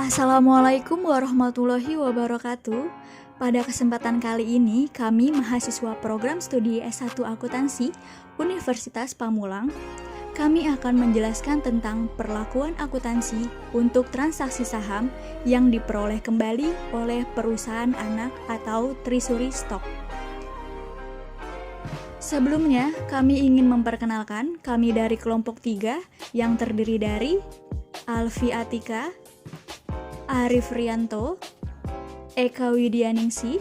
Assalamualaikum warahmatullahi wabarakatuh. Pada kesempatan kali ini, kami mahasiswa program studi S1 Akuntansi Universitas Pamulang, kami akan menjelaskan tentang perlakuan akuntansi untuk transaksi saham yang diperoleh kembali oleh perusahaan anak atau treasury stock. Sebelumnya, kami ingin memperkenalkan kami dari kelompok 3 yang terdiri dari Alfi Atika, Arif Rianto, Eka Widyaningsih,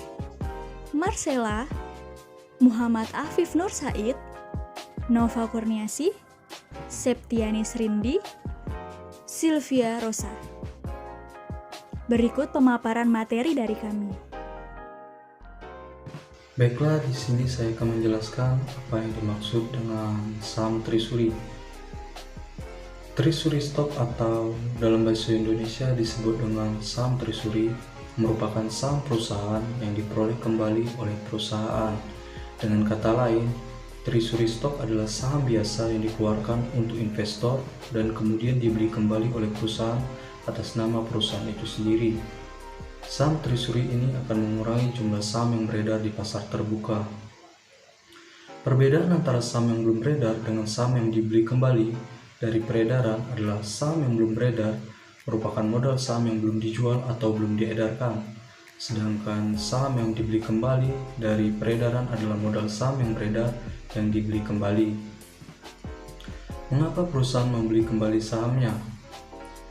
Marcella, Muhammad Afif Nur Said, Nova Kurniasih, Septianis Rindi, Sylvia Rosa. Berikut pemaparan materi dari kami. Baiklah, di sini saya akan menjelaskan apa yang dimaksud dengan saham treasury. Treasury stock atau dalam bahasa Indonesia disebut dengan saham treasury merupakan saham perusahaan yang diperoleh kembali oleh perusahaan. Dengan kata lain, treasury stock adalah saham biasa yang dikeluarkan untuk investor dan kemudian dibeli kembali oleh perusahaan atas nama perusahaan itu sendiri. Saham treasury ini akan mengurangi jumlah saham yang beredar di pasar terbuka. Perbedaan antara saham yang belum beredar dengan saham yang dibeli kembali dari peredaran adalah saham yang belum beredar merupakan modal saham yang belum dijual atau belum diedarkan. Sedangkan saham yang dibeli kembali dari peredaran adalah modal saham yang beredar yang dibeli kembali. Mengapa perusahaan membeli kembali sahamnya?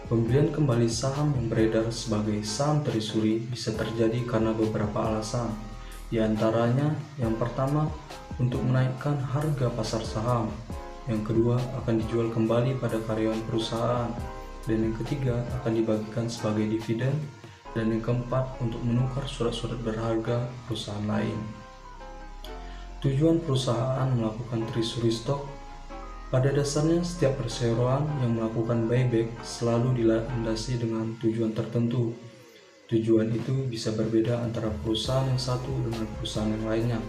Pembelian kembali saham yang beredar sebagai saham treasury bisa terjadi karena beberapa alasan. Di antaranya, yang pertama, untuk menaikkan harga pasar saham. Yang kedua, akan dijual kembali pada karyawan perusahaan. Dan yang ketiga, akan dibagikan sebagai dividen. Dan yang keempat, untuk menukar surat-surat berharga perusahaan lain. Tujuan perusahaan melakukan treasury stock. Pada dasarnya, setiap perseroan yang melakukan buyback selalu dilandasi dengan tujuan tertentu. Tujuan itu bisa berbeda antara perusahaan yang satu dengan perusahaan yang lainnya.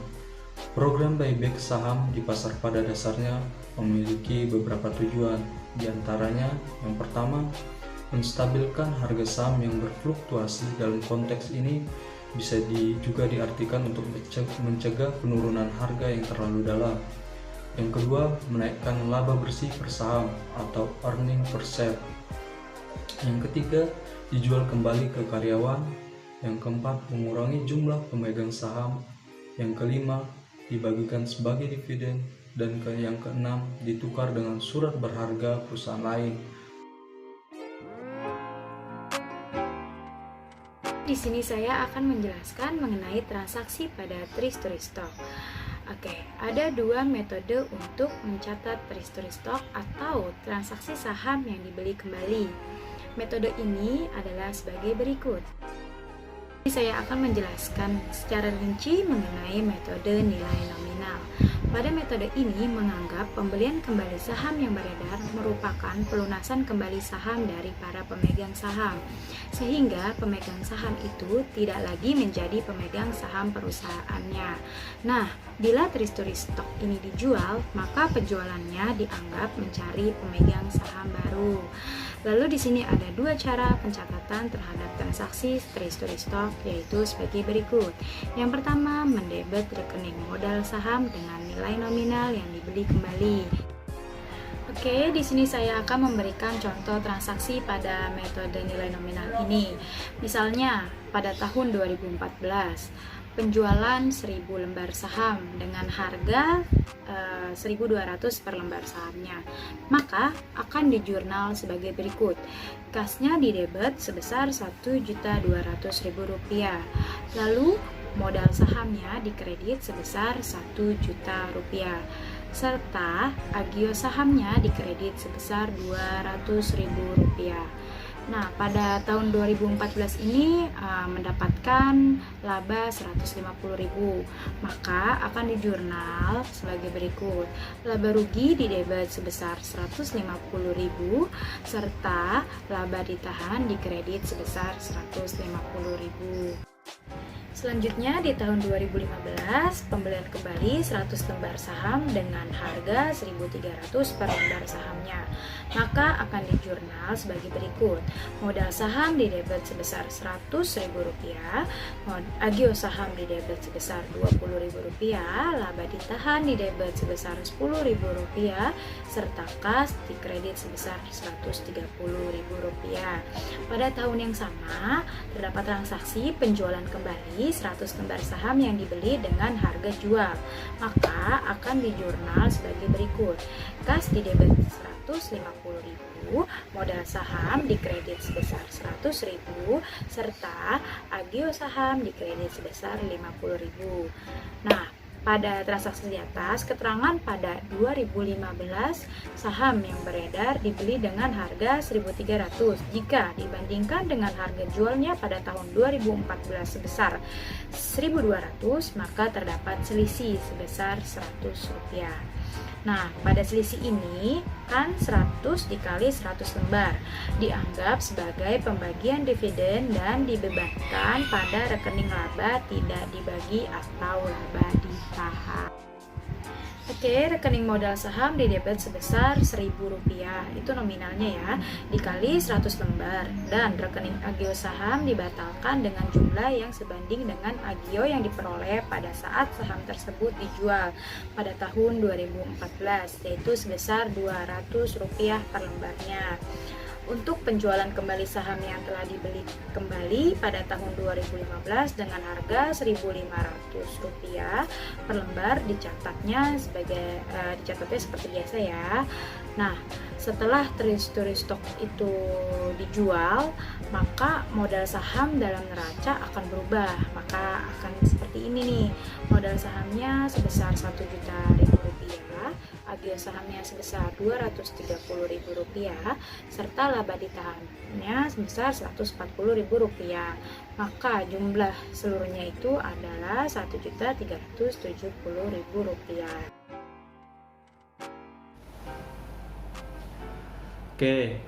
Program buyback saham di pasar pada dasarnya memiliki beberapa tujuan. Di antaranya, yang pertama, menstabilkan harga saham yang berfluktuasi. Dalam konteks ini bisa juga diartikan untuk mencegah penurunan harga yang terlalu dalam. Yang kedua, menaikkan laba bersih per saham atau earning per share. Yang ketiga, dijual kembali ke karyawan. Yang keempat, mengurangi jumlah pemegang saham. Yang kelima, dibagikan sebagai dividen. Dan yang keenam, ditukar dengan surat berharga perusahaan lain. Di sini saya akan menjelaskan mengenai transaksi pada treasury stock. Oke, ada dua metode untuk mencatat treasury stock atau transaksi saham yang dibeli kembali. Metode ini adalah sebagai berikut. Saya akan menjelaskan secara rinci mengenai metode nilai nominal. Pada metode ini menganggap pembelian kembali saham yang beredar merupakan pelunasan kembali saham dari para pemegang saham, sehingga pemegang saham itu tidak lagi menjadi pemegang saham perusahaannya. Nah, bila treasury stock ini dijual, maka penjualannya dianggap mencari pemegang saham baru. Lalu di sini ada dua cara pencatatan terhadap transaksi treasury stock, yaitu sebagai berikut. Yang pertama, mendebet rekening modal saham dengan nilai nominal yang dibeli kembali. Oke, di sini saya akan memberikan contoh transaksi pada metode nilai nominal ini. Misalnya, pada tahun 2014, penjualan 1000 lembar saham dengan harga 1.200 per lembar sahamnya, maka akan dijurnal sebagai berikut. Kasnya didebet sebesar Rp1.200.000, lalu modal sahamnya dikredit sebesar Rp1.000.000, serta agio sahamnya dikredit sebesar Rp200.000. Nah, pada tahun 2014 ini mendapatkan laba 150.000, maka akan dijurnal sebagai berikut. Laba rugi didebet sebesar 150.000 serta laba ditahan dikredit sebesar 150.000. Selanjutnya di tahun 2015 pembelian kembali 100 lembar saham dengan harga 1.300 per lembar sahamnya. maka akan dijurnal sebagai berikut. Modal saham di debit sebesar Rp100.000, agio saham di debit sebesar Rp20.000, laba ditahan di debit sebesar Rp10.000, serta kas di kredit sebesar Rp130.000. Pada tahun yang sama, terdapat transaksi penjualan kembali 100 lembar saham yang dibeli dengan harga jual, maka akan dijurnal sebagai berikut. Kas di debit Rp150.000, modal saham di kredit sebesar Rp100.000, serta agio saham di kredit sebesar Rp50.000. Nah, pada transaksi di atas, keterangan pada 2015 saham yang beredar dibeli dengan harga 1.300 jika dibandingkan dengan harga jualnya pada tahun 2014 sebesar 1.200, maka terdapat selisih sebesar Rp100. Nah, pada selisih ini kan 100 dikali 100 lembar dianggap sebagai pembagian dividen dan dibebankan pada rekening laba tidak dibagi atau laba ditahan. Oke, rekening modal saham di debit sebesar Rp1.000, itu nominalnya ya, dikali 100 lembar, dan rekening agio saham dibatalkan dengan jumlah yang sebanding dengan agio yang diperoleh pada saat saham tersebut dijual pada tahun 2014, yaitu sebesar Rp200 per lembarnya. Untuk penjualan kembali saham yang telah dibeli kembali pada tahun 2015 dengan harga Rp1.500 per lembar dicatatnya seperti biasa ya. Nah, setelah treasury stock itu dijual, maka modal saham dalam neraca akan berubah. Maka akan seperti ini nih. Modal sahamnya sebesar Rp1.000.000, agio sahamnya sebesar Rp230.000, serta laba ditahannya sebesar Rp140.000. Maka jumlah seluruhnya itu adalah Rp1.370.000. Oke,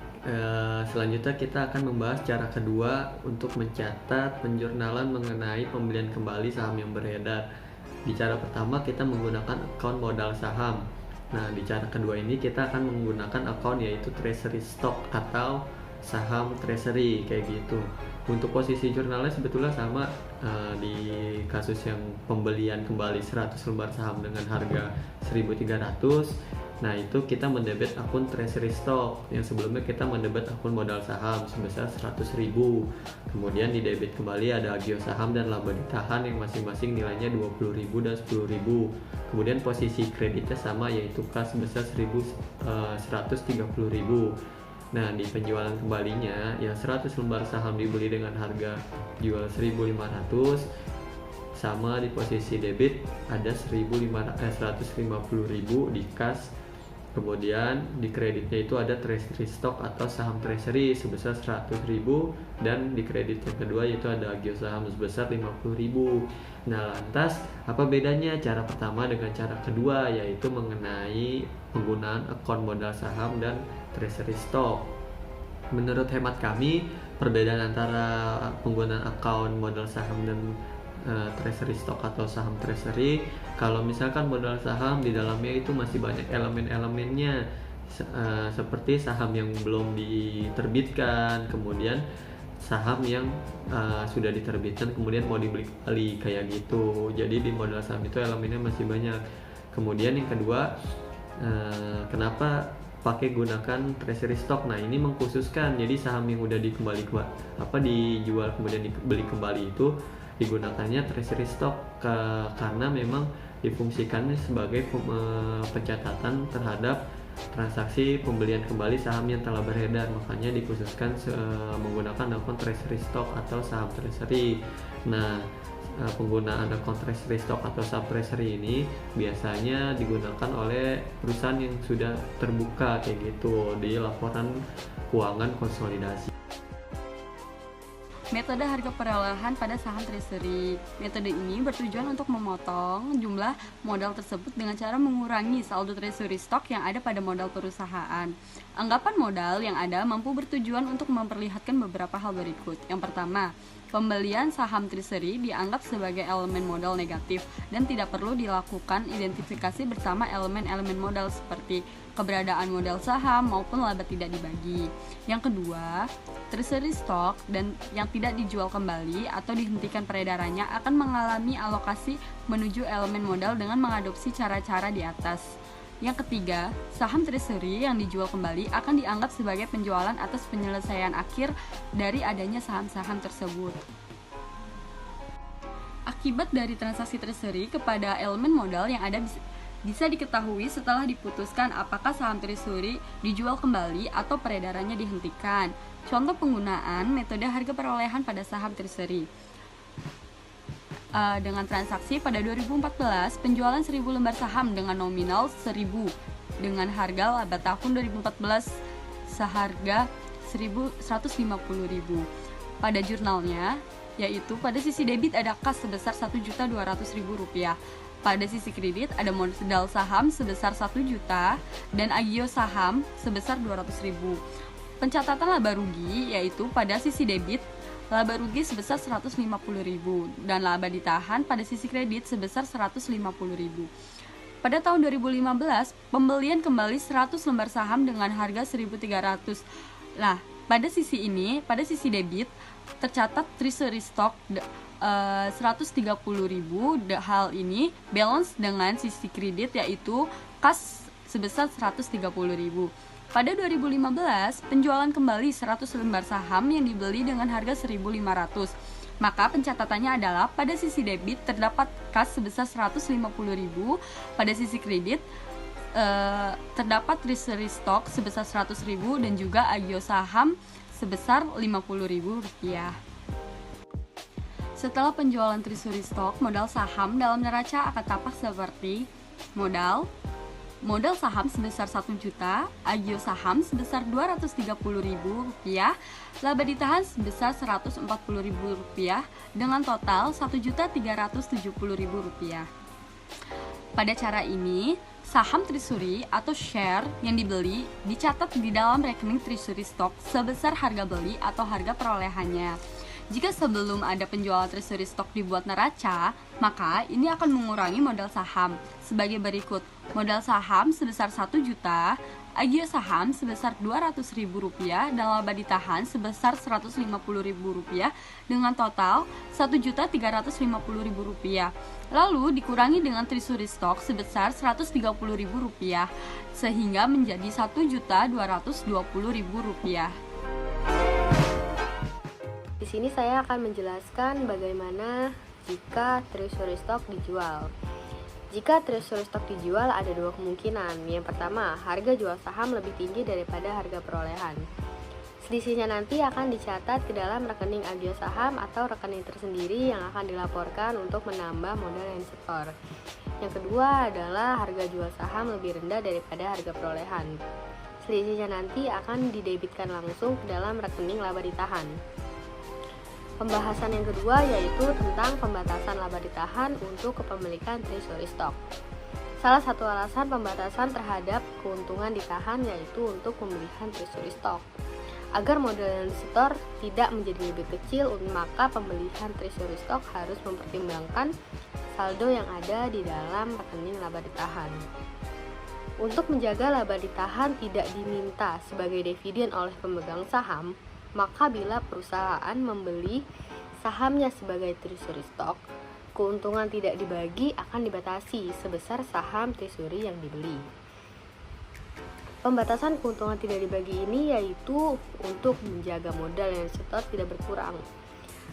selanjutnya kita akan membahas cara kedua untuk mencatat penjurnalan mengenai pembelian kembali saham yang beredar. Di cara pertama kita menggunakan akun modal saham. Nah, di cara kedua ini kita akan menggunakan akun yaitu treasury stock atau saham treasury kayak gitu. Untuk posisi jurnalnya sebetulnya sama di kasus yang pembelian kembali 100 lembar saham dengan harga 1.300. Nah, itu kita mendebit akun treasury stock, yang sebelumnya kita mendebit akun modal saham sebesar 100.000. Kemudian di debit kembali ada agio saham dan laba ditahan yang masing-masing nilainya 20.000 dan 10.000. Kemudian posisi kreditnya sama, yaitu kas sebesar 130.000. Nah, di penjualan kembalinya yang 100 lembar saham dibeli dengan harga jual 1.500, sama di posisi debit ada 150.000 di kas. Kemudian di kreditnya itu ada treasury stock atau saham treasury sebesar 100.000, dan di kredit yang kedua yaitu ada agio saham sebesar 50.000. Nah, lantas apa bedanya cara pertama dengan cara kedua, yaitu mengenai penggunaan akun modal saham dan treasury stock. Menurut hemat kami, perbedaan antara penggunaan akun modal saham dan treasury stock atau saham treasury, kalau misalkan modal saham di dalamnya itu masih banyak elemen-elemennya, seperti saham yang belum diterbitkan, kemudian saham yang sudah diterbitkan kemudian mau dibeli kembali kayak gitu. Jadi di modal saham itu elemennya masih banyak. Kemudian yang kedua, kenapa pakai gunakan treasury stock? Nah, ini mengkhususkan, jadi saham yang udah dijual kemudian dibeli kembali itu digunakannya treasury stock karena memang difungsikannya sebagai pencatatan terhadap transaksi pembelian kembali saham yang telah beredar, makanya dikhususkan menggunakan akun treasury stock atau saham treasury. Nah, penggunaan akun treasury stock atau saham treasury ini biasanya digunakan oleh perusahaan yang sudah terbuka kayak gitu di laporan keuangan konsolidasi. Metode harga perolehan pada saham treasury. Metode ini bertujuan untuk memotong jumlah modal tersebut dengan cara mengurangi saldo treasury stock yang ada pada modal perusahaan. Anggapan modal yang ada mampu bertujuan untuk memperlihatkan beberapa hal berikut. Yang pertama, pembelian saham treasury dianggap sebagai elemen modal negatif dan tidak perlu dilakukan identifikasi bersama elemen-elemen modal seperti keberadaan modal saham maupun laba tidak dibagi. Yang kedua, treasury stock dan yang tidak dijual kembali atau dihentikan peredarannya akan mengalami alokasi menuju elemen modal dengan mengadopsi cara-cara di atas. Yang ketiga, saham treasury yang dijual kembali akan dianggap sebagai penjualan atas penyelesaian akhir dari adanya saham-saham tersebut. Akibat dari transaksi treasury kepada elemen modal yang ada bisa diketahui setelah diputuskan apakah saham treasury dijual kembali atau peredarannya dihentikan. Contoh penggunaan metode harga perolehan pada saham treasury. Dengan transaksi pada 2014, penjualan 1000 lembar saham dengan nominal 1000 dengan harga laba tahun 2014 seharga 150.000. Pada jurnalnya, yaitu pada sisi debit ada kas sebesar Rp1.200.000. Pada sisi kredit ada modal saham sebesar 1 juta dan agio saham sebesar 200.000. Pencatatan laba rugi yaitu pada sisi debit laba rugi sebesar 150.000 dan laba ditahan pada sisi kredit sebesar 150.000. Pada tahun 2015, pembelian kembali 100 lembar saham dengan harga 1.300. Nah, pada sisi debit tercatat treasury stock 130.000. Hal ini balance dengan sisi kredit yaitu kas sebesar 130.000. Pada 2015, penjualan kembali 100 lembar saham yang dibeli dengan harga 1.500. Maka pencatatannya adalah pada sisi debit terdapat kas sebesar 150.000, pada sisi kredit terdapat treasury stock sebesar 100.000 dan juga agio saham sebesar Rp50.000. Setelah penjualan treasury stock, modal saham dalam neraca akan tampak seperti modal saham sebesar 1 juta, agio saham sebesar Rp230.000, laba ditahan sebesar Rp140.000 dengan total Rp1.370.000. Pada cara ini, saham treasury atau share yang dibeli dicatat di dalam rekening treasury stock sebesar harga beli atau harga perolehannya. Jika sebelum ada penjualan treasury stock dibuat neraca, maka ini akan mengurangi modal saham sebagai berikut. Modal saham sebesar 1 juta, agio saham sebesar Rp200.000 dan laba ditahan sebesar Rp150.000 dengan total Rp1.350.000. Lalu dikurangi dengan treasury stock sebesar Rp130.000 sehingga menjadi Rp1.220.000. Di sini saya akan menjelaskan bagaimana jika treasury stock dijual. Jika treasury stock dijual ada dua kemungkinan. Yang pertama, harga jual saham lebih tinggi daripada harga perolehan. Selisihnya nanti akan dicatat ke dalam rekening agio saham atau rekening tersendiri yang akan dilaporkan untuk menambah modal yang disetor. Yang kedua adalah harga jual saham lebih rendah daripada harga perolehan. Selisihnya nanti akan didebitkan langsung ke dalam rekening laba ditahan. Pembahasan yang kedua yaitu tentang pembatasan laba ditahan untuk kepemilikan treasury stock. Salah satu alasan pembatasan terhadap keuntungan ditahan yaitu untuk pemilihan treasury stock. Agar modal yang disetor tidak menjadi lebih kecil, maka pembelian treasury stock harus mempertimbangkan saldo yang ada di dalam rekening laba ditahan. Untuk menjaga laba ditahan tidak diminta sebagai dividen oleh pemegang saham, maka bila perusahaan membeli sahamnya sebagai treasury stock, keuntungan tidak dibagi akan dibatasi sebesar saham treasury yang dibeli. Pembatasan keuntungan tidak dibagi ini yaitu untuk menjaga modal yang disetor tidak berkurang.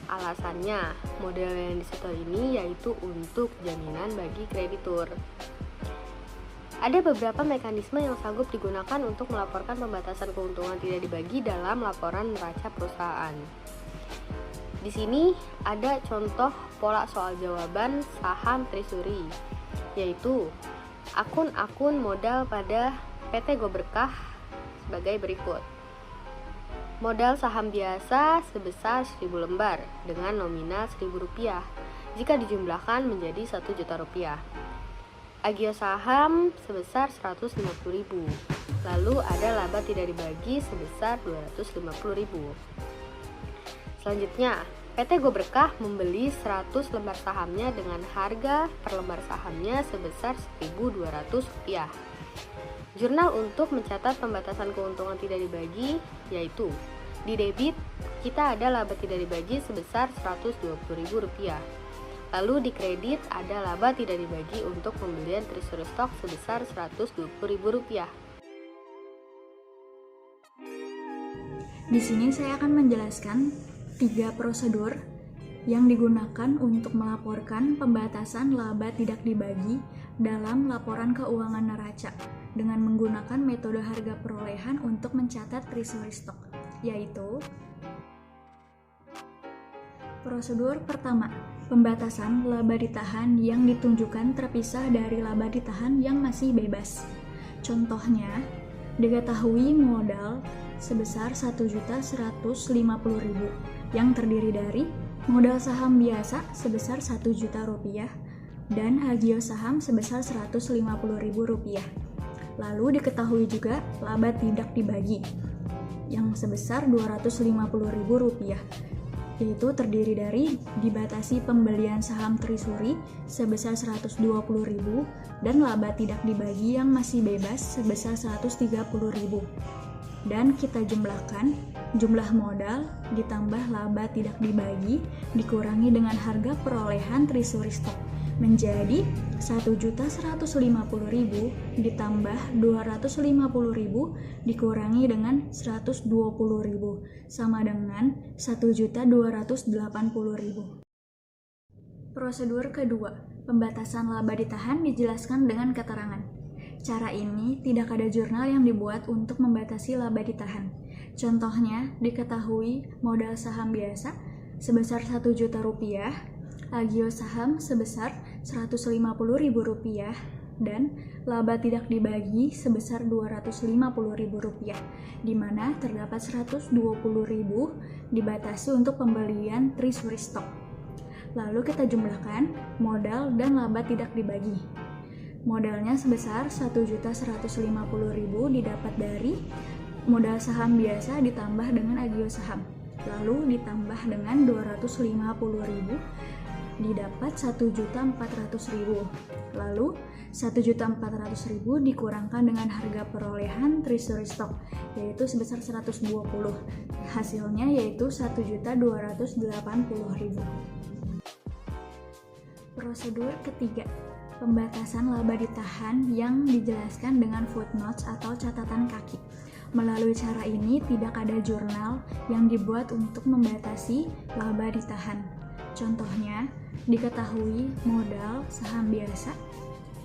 Alasannya, modal yang disetor ini yaitu untuk jaminan bagi kreditur. Ada beberapa mekanisme yang sanggup digunakan untuk melaporkan pembatasan keuntungan tidak dibagi dalam laporan neraca perusahaan. Di sini ada contoh pola soal jawaban saham treasury, yaitu akun-akun modal pada PT Go Berkah sebagai berikut. Modal saham biasa sebesar 1000 lembar dengan nominal Rp1.000 jika dijumlahkan menjadi Rp1 juta. Agio saham sebesar Rp150.000. Lalu ada laba tidak dibagi sebesar Rp250.000. Selanjutnya, PT Go Berkah membeli 100 lembar sahamnya dengan harga per lembar sahamnya sebesar Rp1.200. Jurnal untuk mencatat pembatasan keuntungan tidak dibagi yaitu di debit kita ada laba tidak dibagi sebesar Rp120.000. Lalu di kredit ada laba tidak dibagi untuk pembelian treasury stock sebesar Rp120.000. Di sini saya akan menjelaskan 3 prosedur yang digunakan untuk melaporkan pembatasan laba tidak dibagi dalam laporan keuangan neraca dengan menggunakan metode harga perolehan untuk mencatat treasury stock, yaitu prosedur pertama, pembatasan laba ditahan yang ditunjukkan terpisah dari laba ditahan yang masih bebas. Contohnya, diketahui modal sebesar Rp1.150.000 yang terdiri dari modal saham biasa sebesar Rp1.000.000 dan agio saham sebesar Rp150.000. Lalu diketahui juga laba tidak dibagi yang sebesar Rp250.000, yaitu terdiri dari dibatasi pembelian saham treasury sebesar Rp120.000 dan laba tidak dibagi yang masih bebas sebesar Rp130.000. Dan kita jumlahkan jumlah modal ditambah laba tidak dibagi dikurangi dengan harga perolehan treasury stock menjadi Rp1.150.000 ditambah Rp250.000 dikurangi dengan Rp120.000 sama dengan Rp1.280.000. Prosedur kedua, pembatasan laba ditahan dijelaskan dengan keterangan. Cara ini tidak ada jurnal yang dibuat untuk membatasi laba ditahan. Contohnya, diketahui modal saham biasa sebesar Rp1.000.000, agio saham sebesar Rp150.000 dan laba tidak dibagi sebesar Rp250.000, di mana terdapat Rp120.000 dibatasi untuk pembelian treasury stock. Lalu kita jumlahkan modal dan laba tidak dibagi. Modalnya sebesar Rp1.150.000 didapat dari modal saham biasa ditambah dengan agio saham, lalu ditambah dengan Rp250.000 didapat Rp1.400.000, lalu Rp1.400.000 dikurangkan dengan harga perolehan treasury stock yaitu sebesar 120, hasilnya yaitu Rp1.280.000. Prosedur ketiga, pembatasan laba ditahan yang dijelaskan dengan footnotes atau catatan kaki. Melalui cara ini tidak ada jurnal yang dibuat untuk membatasi laba ditahan. Contohnya, diketahui modal saham biasa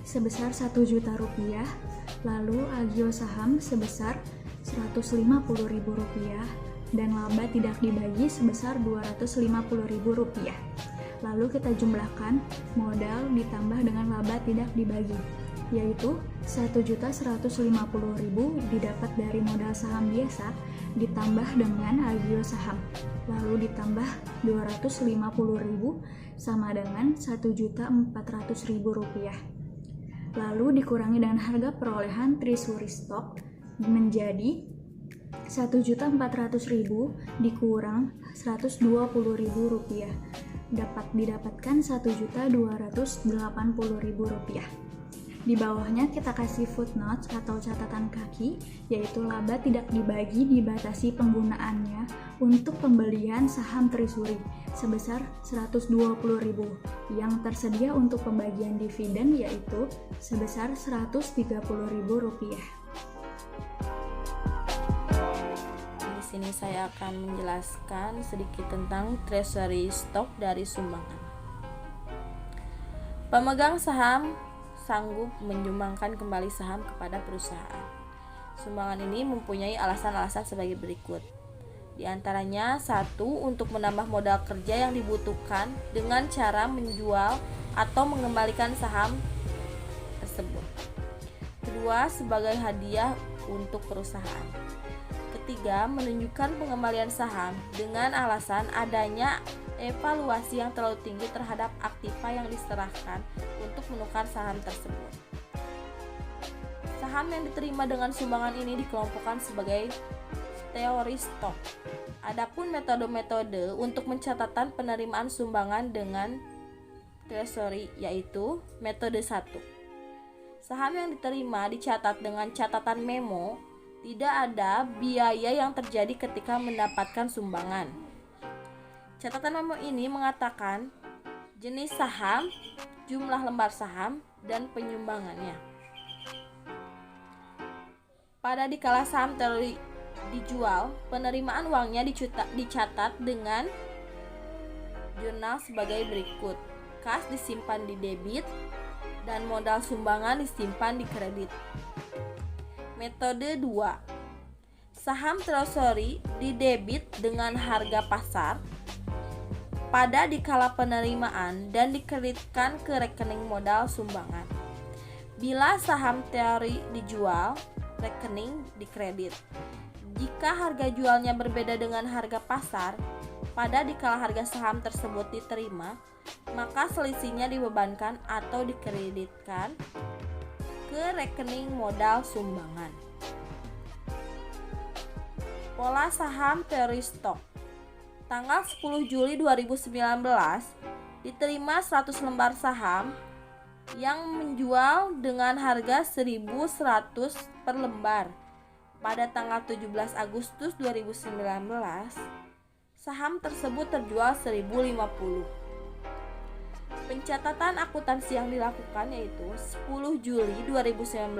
sebesar Rp1.000.000, lalu agio saham sebesar Rp150.000 dan laba tidak dibagi sebesar Rp250.000. Lalu kita jumlahkan modal ditambah dengan laba tidak dibagi, yaitu Rp1.150.000 didapat dari modal saham biasa ditambah dengan agio saham, lalu ditambah Rp250.000 sama dengan Rp1.400.000. Lalu dikurangi dengan harga perolehan treasury stock menjadi Rp1.400.000 dikurang Rp120.000 dapat didapatkan Rp1.280.000. Di bawahnya kita kasih footnotes atau catatan kaki, yaitu laba tidak dibagi dibatasi penggunaannya untuk pembelian saham treasury sebesar Rp120.000 yang tersedia untuk pembagian dividen yaitu sebesar Rp130.000. Di sini saya akan menjelaskan sedikit tentang treasury stock dari sumbangan. Pemegang saham sanggup menyumbangkan kembali saham kepada perusahaan. Sumbangan ini mempunyai alasan-alasan sebagai berikut. Di antaranya, 1. Untuk menambah modal kerja yang dibutuhkan dengan cara menjual atau mengembalikan saham tersebut. 2. Sebagai hadiah untuk perusahaan. 3. Menunjukkan pengembalian saham dengan alasan adanya evaluasi yang terlalu tinggi terhadap aktiva yang diserahkan untuk menukar saham tersebut. Saham yang diterima dengan sumbangan ini dikelompokkan sebagai teori stok. Adapun metode-metode untuk pencatatan penerimaan sumbangan dengan treasury yaitu metode 1. Saham yang diterima dicatat dengan catatan memo. Tidak ada biaya yang terjadi ketika mendapatkan sumbangan. Catatan memo ini mengatakan jenis saham, jumlah lembar saham, dan penyumbangannya. Pada dikala saham teori dijual, penerimaan uangnya dicatat dengan jurnal sebagai berikut. Kas disimpan di debit dan modal sumbangan disimpan di kredit. Metode 2. Saham treasury didebit dengan harga pasar pada dikala penerimaan dan dikreditkan ke rekening modal sumbangan. Bila saham teori dijual, rekening dikredit. Jika harga jualnya berbeda dengan harga pasar, pada dikala harga saham tersebut diterima, maka selisihnya dibebankan atau dikreditkan ke rekening modal sumbangan. Pola saham teori stok. Tanggal 10 Juli 2019 diterima 100 lembar saham yang menjual dengan harga 1.100 per lembar. Pada tanggal 17 Agustus 2019, saham tersebut terjual 1.050. Pencatatan akuntansi yang dilakukan yaitu 10 Juli 2019,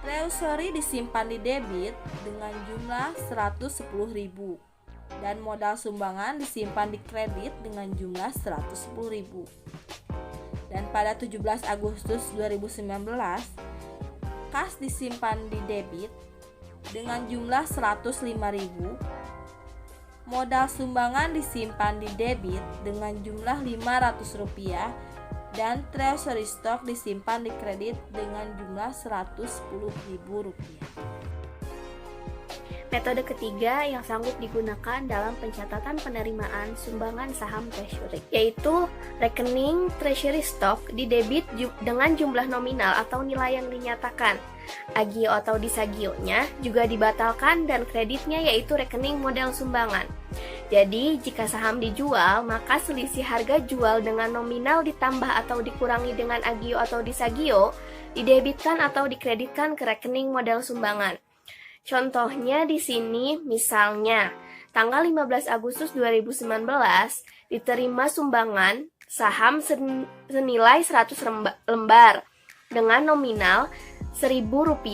treasury disimpan di debit dengan jumlah 110.000 dan modal sumbangan disimpan di kredit dengan jumlah 110.000. Dan pada 17 Agustus 2019, kas disimpan di debit dengan jumlah 105.000, modal sumbangan disimpan di debit dengan jumlah Rp500 dan treasury stock disimpan di kredit dengan jumlah Rp110.000. Metode ketiga yang sanggup digunakan dalam pencatatan penerimaan sumbangan saham treasury, yaitu rekening treasury stock didebit dengan jumlah nominal atau nilai yang dinyatakan. Agio atau disagio-nya juga dibatalkan dan kreditnya yaitu rekening modal sumbangan. Jadi, jika saham dijual, maka selisih harga jual dengan nominal ditambah atau dikurangi dengan agio atau disagio didebitkan atau dikreditkan ke rekening modal sumbangan. Contohnya di sini misalnya tanggal 15 Agustus 2019 diterima sumbangan saham senilai 100 lembar dengan nominal Rp1.000.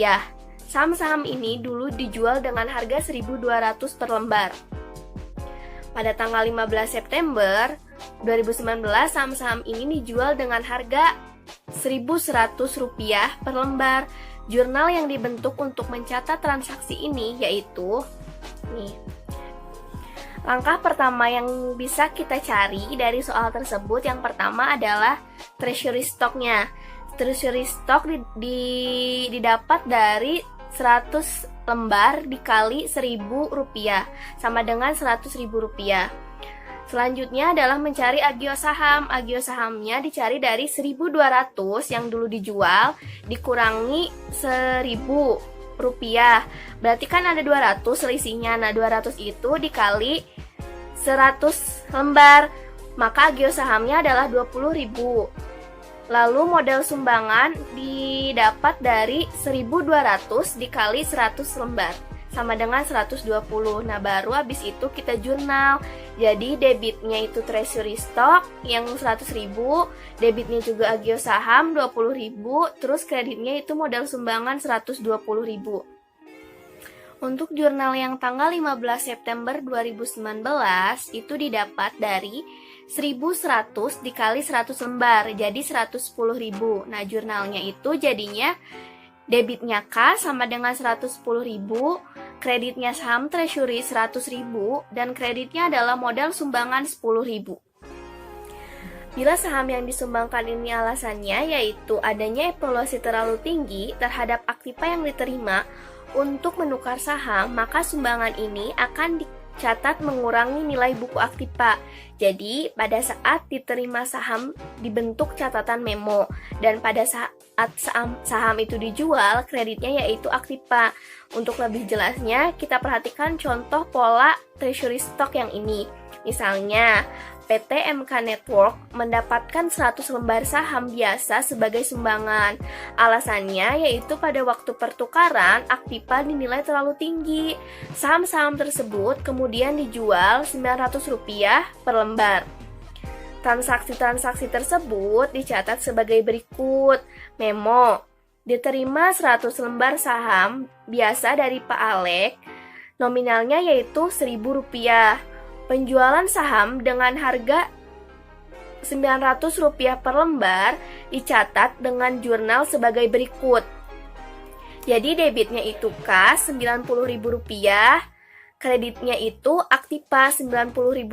Saham-saham ini dulu dijual dengan harga 1.200 per lembar. Pada tanggal 15 September 2019 saham-saham ini dijual dengan harga Rp1.100 per lembar. Jurnal yang dibentuk untuk mencatat transaksi ini yaitu langkah pertama yang bisa kita cari dari soal tersebut, yang pertama adalah treasury stock-nya. Treasury stock didapat dari 100 lembar dikali Rp1.000 sama dengan Rp100.000. Selanjutnya adalah mencari agio saham. Agio sahamnya dicari dari 1.200 yang dulu dijual dikurangi Rp1.000. Berarti kan ada 200 selisihnya. Nah, 200 itu dikali 100 lembar, maka agio sahamnya adalah Rp20.000. Lalu modal sumbangan didapat dari 1.200 dikali 100 lembar sama dengan 120. Nah, baru habis itu kita jurnal. Jadi debitnya itu treasury stock yang 100.000, debitnya juga agio saham 20.000, terus kreditnya itu modal sumbangan 120.000. Untuk jurnal yang tanggal 15 September 2019 itu didapat dari 1.100 dikali 100 lembar, jadi 110.000. Nah, jurnalnya itu jadinya debitnya kas sama dengan 110.000, kreditnya saham treasury 100.000, dan kreditnya adalah modal sumbangan 10.000. Bila saham yang disumbangkan ini alasannya yaitu adanya evaluasi terlalu tinggi terhadap aktiva yang diterima untuk menukar saham, maka sumbangan ini akan dicatat mengurangi nilai buku aktiva. Jadi, pada saat diterima saham dibentuk catatan memo, dan pada saat saham itu dijual, kreditnya yaitu aktiva. Untuk lebih jelasnya, kita perhatikan contoh pola treasury stock yang ini. Misalnya, PT MK Network mendapatkan 100 lembar saham biasa sebagai sumbangan. Alasannya yaitu pada waktu pertukaran, Aktiva dinilai terlalu tinggi. Saham-saham tersebut kemudian dijual Rp900 per lembar. Transaksi-transaksi tersebut dicatat sebagai berikut. Memo: diterima 100 lembar saham biasa dari Pak Alek, nominalnya yaitu Rp1.000. Penjualan saham dengan harga Rp900 per lembar dicatat dengan jurnal sebagai berikut. Jadi debitnya itu kas Rp90.000, kreditnya itu Aktiva Rp90.000.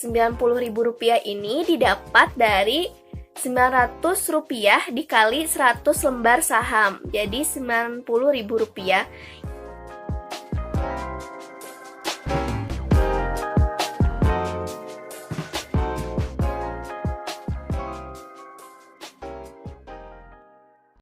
Rp90.000 ini didapat dari Rp900 dikali 100 lembar saham. Jadi Rp90.000